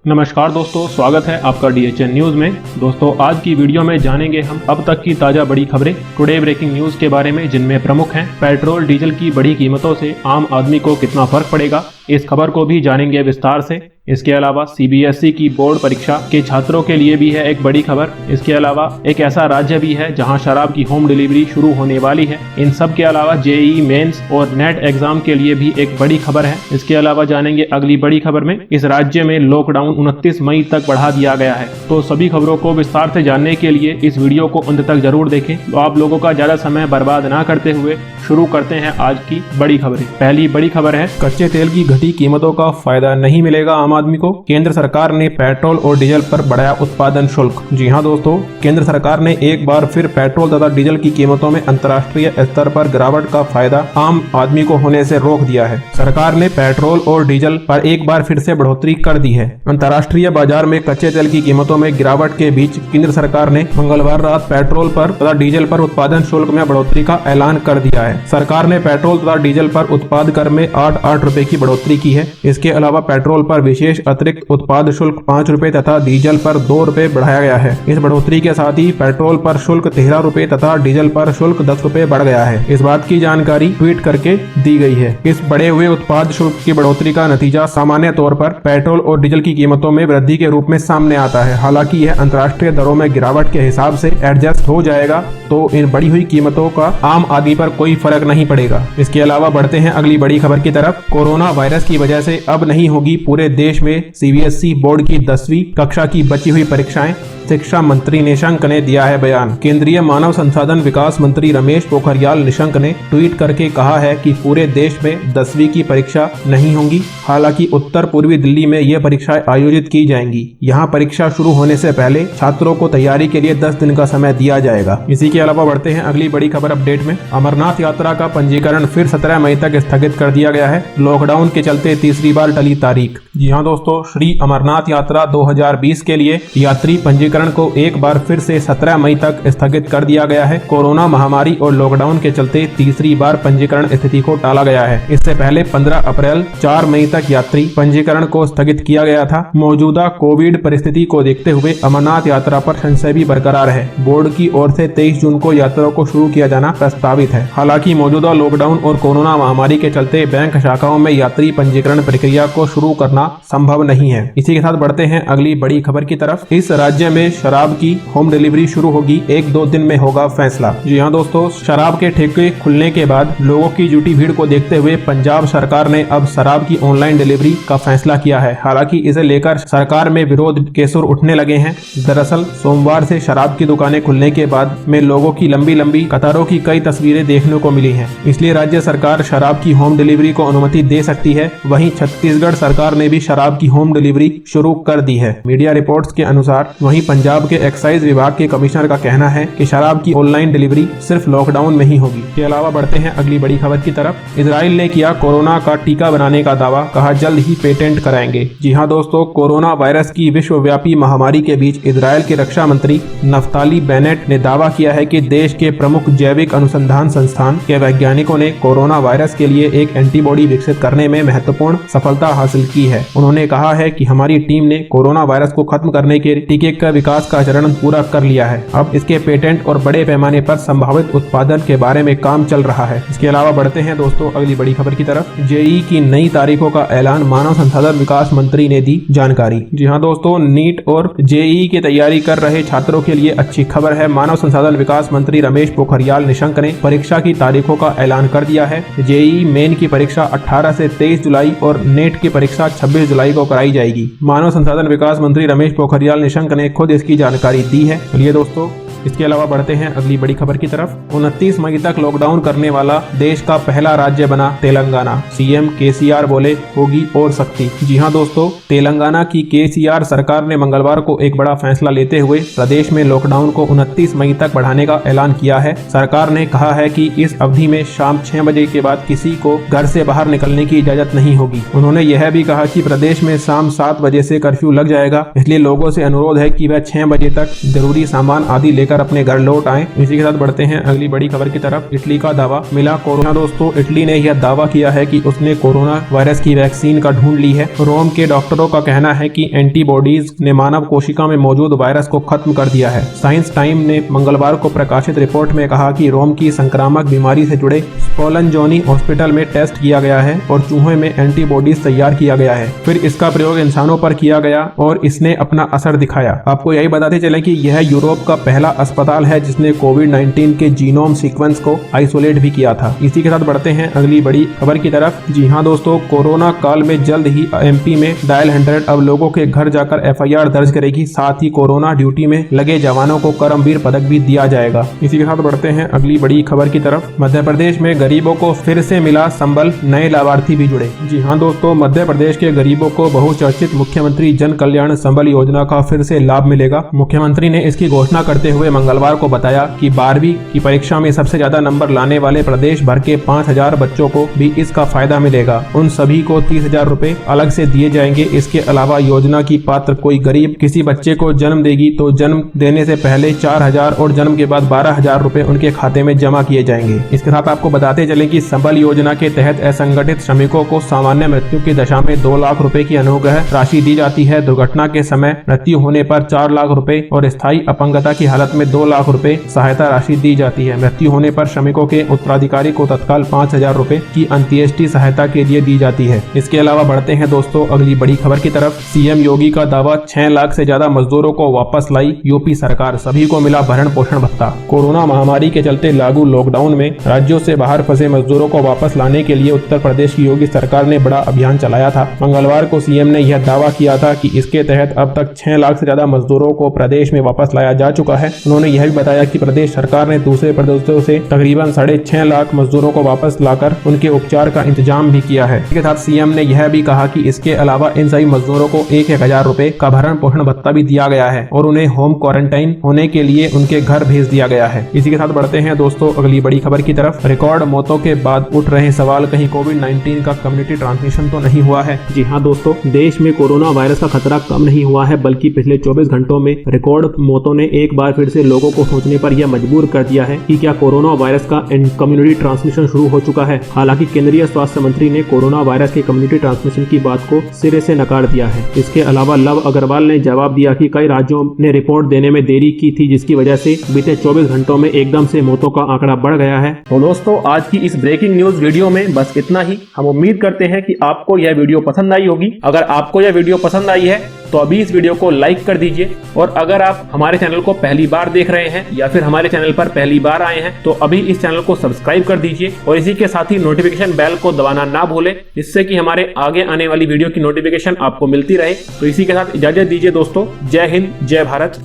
नमस्कार दोस्तों, स्वागत है आपका DHN न्यूज में। दोस्तों, आज की वीडियो में जानेंगे हम अब तक की ताजा बड़ी खबरें, टुडे ब्रेकिंग न्यूज के बारे में, जिनमें प्रमुख हैं पेट्रोल डीजल की बड़ी कीमतों से आम आदमी को कितना फर्क पड़ेगा, इस खबर को भी जानेंगे विस्तार से। इसके अलावा CBSE की बोर्ड परीक्षा के छात्रों के लिए भी है एक बड़ी खबर। इसके अलावा एक ऐसा राज्य भी है जहां शराब की होम डिलीवरी शुरू होने वाली है। इन सब के अलावा JEE मेंस और नेट एग्जाम के लिए भी एक बड़ी खबर है। इसके अलावा जानेंगे अगली बड़ी खबर में, इस राज्य में लॉकडाउन 29 मई तक बढ़ा दिया गया है। तो सभी खबरों को विस्तार से जानने के लिए इस वीडियो को अंत तक जरूर देखें। तो आप लोगों का ज्यादा समय बर्बाद ना करते हुए शुरू करते हैं आज की बड़ी खबरें। पहली बड़ी खबर है, कच्चे तेल की घटी कीमतों का फायदा नहीं मिलेगा आम आदमी को। केंद्र सरकार ने पेट्रोल और डीजल पर बढ़ाया उत्पादन शुल्क। जी हां दोस्तों, केंद्र सरकार ने एक बार फिर पेट्रोल तथा डीजल की कीमतों में अंतर्राष्ट्रीय स्तर पर गिरावट का फायदा आम आदमी को होने से रोक दिया है। सरकार ने पेट्रोल और डीजल पर एक बार फिर से बढ़ोतरी कर दी है। अंतर्राष्ट्रीय बाजार में कच्चे तेल की कीमतों में गिरावट के बीच केंद्र सरकार ने मंगलवार रात पेट्रोल पर तथा डीजल पर उत्पादन शुल्क में बढ़ोतरी का ऐलान कर दिया है। सरकार ने पेट्रोल तथा डीजल पर उत्पाद कर में 8 रुपए की बढ़ोतरी की है। इसके अलावा पेट्रोल पर विशेष अतिरिक्त उत्पाद शुल्क 5 रुपए तथा डीजल पर 2 रुपए बढ़ाया गया है। इस बढ़ोतरी के साथ ही पेट्रोल पर शुल्क 13 रुपए तथा डीजल पर शुल्क 10 रुपए बढ़ गया है। इस बात की जानकारी ट्वीट करके दी गई है। इस बढ़े हुए उत्पाद शुल्क की बढ़ोतरी का नतीजा सामान्य तौर पर पेट्रोल और डीजल की कीमतों में वृद्धि के रूप में सामने आता है। हालांकि यह अंतर्राष्ट्रीय दरों में गिरावट के हिसाब से एडजस्ट हो जाएगा, तो इन बढ़ी हुई कीमतों का आम आदमी पर कोई फर्क नहीं पड़ेगा। इसके अलावा बढ़ते हैं अगली बड़ी खबर की तरफ। कोरोना वायरस की वजह से अब नहीं होगी पूरे देश में CBSE बोर्ड की 10वीं कक्षा की बची हुई परीक्षाएं, शिक्षा मंत्री निशंक ने दिया है बयान। केंद्रीय मानव संसाधन विकास मंत्री रमेश पोखरियाल निशंक ने ट्वीट करके कहा है कि पूरे देश में 10वीं की परीक्षा नहीं होंगी। हालांकि उत्तर पूर्वी दिल्ली में ये परीक्षाएं आयोजित की जाएंगी। यहाँ परीक्षा शुरू होने से पहले छात्रों को तैयारी के लिए 10 दिन का समय दिया जाएगा। इसी के अलावा बढ़ते हैं अगली बड़ी खबर अपडेट में। अमरनाथ यात्रा का पंजीकरण फिर 17 मई तक स्थगित कर दिया गया है। लॉकडाउन के चलते तीसरी बार टली तारीख। जी हाँ दोस्तों, श्री अमरनाथ यात्रा 2020 के लिए यात्री पंजीकरण को एक बार फिर से 17 मई तक स्थगित कर दिया गया है। कोरोना महामारी और लॉकडाउन के चलते तीसरी बार पंजीकरण स्थिति को टाला गया है। इससे पहले 15 अप्रैल 4 मई तक यात्री पंजीकरण को स्थगित किया गया था। मौजूदा कोविड परिस्थिति को देखते हुए अमरनाथ यात्रा पर संशय भी बरकरार है। बोर्ड की ओर से 23 जून को यात्रा को शुरू किया जाना प्रस्तावित है। हालांकि मौजूदा लॉकडाउन और कोरोना महामारी के चलते बैंक शाखाओं में यात्री पंजीकरण प्रक्रिया को शुरू करना संभव नहीं है। इसी के साथ बढ़ते हैं अगली बड़ी खबर की तरफ। इस राज्य में शराब की होम डिलीवरी शुरू होगी, 1-2 दिन में होगा फैसला। जी हाँ दोस्तों, शराब के ठेके खुलने के बाद लोगों की जुटी भीड़ को देखते हुए पंजाब सरकार ने अब शराब की ऑनलाइन डिलीवरी का फैसला किया है। हालांकि इसे लेकर सरकार में विरोध के सुर उठने लगे हैं। दरअसल सोमवार से शराब की दुकानें खुलने के बाद में लोगों की लंबी लंबी कतारों की कई तस्वीरें देखने को मिली हैं। इसलिए राज्य सरकार शराब की होम डिलीवरी को अनुमति दे सकती है। वहीं छत्तीसगढ़ सरकार ने भी शराब की होम डिलीवरी शुरू कर दी है। मीडिया रिपोर्ट्स के अनुसार वहीं पंजाब के एक्साइज विभाग के कमिश्नर का कहना है कि शराब की ऑनलाइन डिलीवरी सिर्फ लॉकडाउन में ही होगी। इसके अलावा बढ़ते हैं अगली बड़ी खबर की तरफ। इजराइल ने किया कोरोना का टीका बनाने का दावा, कहा जल्द ही पेटेंट कराएंगे। जी हां दोस्तों, कोरोना वायरस की विश्वव्यापी महामारी के बीच इजराइल के रक्षा मंत्री नफ्ताली बेनेट ने दावा किया है कि देश के प्रमुख जैविक अनुसंधान संस्थान के वैज्ञानिकों ने कोरोना वायरस के लिए एक एंटीबॉडी विकसित करने में महत्वपूर्ण सफलता हासिल की है। उन्होंने कहा है कि हमारी टीम ने कोरोना वायरस को खत्म करने के टीके का विकास का चरण पूरा कर लिया है। अब इसके पेटेंट और बड़े पैमाने पर संभावित उत्पादन के बारे में काम चल रहा है। इसके अलावा बढ़ते हैं दोस्तों अगली बड़ी खबर की तरफ। JEE की नई तारीखों का ऐलान, मानव संसाधन विकास मंत्री ने दी जानकारी। जी हां दोस्तों, नीट और JEE की तैयारी कर रहे छात्रों के लिए अच्छी खबर है। मानव संसाधन विकास मंत्री रमेश पोखरियाल निशंक ने परीक्षा की तारीखों का ऐलान कर दिया है। JEE मेन की परीक्षा 18 से 23 जुलाई और नेट की परीक्षा 26 जुलाई को कराई जाएगी। मानव संसाधन विकास मंत्री रमेश पोखरियाल निशंक ने खुद इसकी जानकारी दी है। चलिए दोस्तों, इसके अलावा बढ़ते हैं अगली बड़ी खबर की तरफ। 29 मई तक लॉकडाउन करने वाला देश का पहला राज्य बना तेलंगाना। CM KCR बोले होगी और सख्ती। जी हां दोस्तों, तेलंगाना की KCR सरकार ने मंगलवार को एक बड़ा फैसला लेते हुए प्रदेश में लॉकडाउन को 29 मई तक बढ़ाने का ऐलान किया है। सरकार ने कहा है कि इस अवधि में शाम 6 बजे के बाद किसी को घर से बाहर निकलने की इजाजत नहीं होगी। उन्होंने यह भी कहा कि प्रदेश में शाम 7 बजे से कर्फ्यू लग जाएगा, इसलिए लोगों से अनुरोध है कि वह 6 बजे तक जरूरी सामान आदि लेकर लेकर अपने घर लौट आए। इसी के साथ बढ़ते हैं अगली बड़ी खबर की तरफ। इटली का दावा मिला कोरोना। दोस्तों, इटली ने यह दावा किया है कि उसने कोरोना वायरस की वैक्सीन का ढूंढ ली है। रोम के डॉक्टरों का कहना है कि एंटीबॉडीज ने मानव कोशिका में मौजूद वायरस को खत्म कर दिया है। साइंस टाइम ने मंगलवार को प्रकाशित रिपोर्ट में कहा कि रोम की संक्रामक बीमारी से जुड़े स्पोलनजोनी हॉस्पिटल में टेस्ट किया गया है और चूहों में एंटीबॉडीज तैयार किया गया है। फिर इसका प्रयोग इंसानों पर किया गया और इसने अपना असर दिखाया। आपको यही बताते चले कि यह यूरोप का पहला अस्पताल है जिसने कोविड-19 के जीनोम सीक्वेंस को आइसोलेट भी किया था। इसी के साथ बढ़ते हैं अगली बड़ी खबर की तरफ। जी हाँ दोस्तों, कोरोना काल में जल्द ही एमपी में डायल 100 अब लोगों के घर जाकर एफआईआर दर्ज करेगी। साथ ही कोरोना ड्यूटी में लगे जवानों को करमवीर पदक भी दिया जाएगा। इसी के साथ बढ़ते हैं अगली बड़ी खबर की तरफ। मध्य प्रदेश में गरीबों को फिर से मिला संबल, नए लाभार्थी भी जुड़े। जी हाँ दोस्तों, मध्य प्रदेश के गरीबों को बहुचर्चित मुख्यमंत्री जन कल्याण संबल योजना का फिर से लाभ मिलेगा। मुख्यमंत्री ने इसकी घोषणा करते हुए मंगलवार को बताया कि 12वीं की परीक्षा में सबसे ज्यादा नंबर लाने वाले प्रदेश भर के 5000 बच्चों को भी इसका फायदा मिलेगा। उन सभी को 30,000 रुपए अलग से दिए जाएंगे। इसके अलावा योजना की पात्र कोई गरीब किसी बच्चे को जन्म देगी तो जन्म देने से पहले 4,000 और जन्म के बाद 12,000 रुपए उनके खाते में जमा किए जाएंगे। इसके साथ आपको बताते चले कि संबल योजना के तहत असंगठित श्रमिकों को सामान्य मृत्यु की दशा में 2 लाख रुपए की अनुग्रह राशि दी जाती है। दुर्घटना के समय मृत्यु होने पर 4 लाख रुपए और स्थायी अपंगता की हालत में 2 लाख रुपए सहायता राशि दी जाती है। मृत्यु होने पर श्रमिकों के उत्तराधिकारी को तत्काल 5,000 रुपए की अंत्येष्टि सहायता के लिए दी जाती है। इसके अलावा बढ़ते हैं दोस्तों अगली बड़ी खबर की तरफ। सीएम योगी का दावा, 6 लाख से ज्यादा मजदूरों को वापस लाई यूपी सरकार, सभी को मिला भरण पोषण भत्ता। कोरोना महामारी के चलते लागू लॉकडाउन में राज्यों से बाहर फंसे मजदूरों को वापस लाने के लिए उत्तर प्रदेश की योगी सरकार ने बड़ा अभियान चलाया था। मंगलवार को सीएम ने यह दावा किया था कि इसके तहत अब तक 6 लाख से ज्यादा मजदूरों को प्रदेश में वापस लाया जा चुका है। उन्होंने यह भी बताया कि प्रदेश सरकार ने दूसरे प्रदेशों से तकरीबन 6.5 लाख मजदूरों को वापस लाकर उनके उपचार का इंतजाम भी किया है। इसके साथ सीएम ने यह भी कहा कि इसके अलावा इन सभी मजदूरों को 1,000 रुपए का भरण पोषण भत्ता भी दिया गया है और उन्हें होम क्वारंटाइन होने के लिए उनके घर भेज दिया गया है। इसी के साथ बढ़ते हैं दोस्तों अगली बड़ी खबर की तरफ। रिकॉर्ड मौतों के बाद उठ रहे सवाल, कहीं कोविड-19 का कम्युनिटी ट्रांसमिशन तो नहीं हुआ है। जी हाँ दोस्तों, देश में कोरोना वायरस का खतरा कम नहीं हुआ है, बल्कि पिछले 24 घंटों में रिकॉर्ड मौतों ने एक बार फिर से लोगों को सोचने पर यह मजबूर कर दिया है कि क्या कोरोना वायरस का कम्युनिटी ट्रांसमिशन शुरू हो चुका है। हालांकि केंद्रीय स्वास्थ्य मंत्री ने कोरोना वायरस के कम्युनिटी ट्रांसमिशन की बात को सिरे से नकार दिया है। इसके अलावा लव अग्रवाल ने जवाब दिया कि कई राज्यों ने रिपोर्ट देने में देरी की थी, जिसकी वजह से बीते 24 घंटों में एकदम से मौतों का आंकड़ा बढ़ गया है। तो दोस्तों, आज की इस ब्रेकिंग न्यूज वीडियो में बस इतना ही। हम उम्मीद करते हैं कि आपको यह वीडियो पसंद आई होगी। अगर आपको यह वीडियो पसंद आई है तो अभी इस वीडियो को लाइक कर दीजिए, और अगर आप हमारे चैनल को पहली बार देख रहे हैं या फिर हमारे चैनल पर पहली बार आए हैं तो अभी इस चैनल को सब्सक्राइब कर दीजिए और इसी के साथ ही नोटिफिकेशन बेल को दबाना ना भूलें, जिससे कि हमारे आगे आने वाली वीडियो की नोटिफिकेशन आपको मिलती रहे। तो इसी के साथ इजाजत दीजिए दोस्तों। जय हिंद, जय भारत।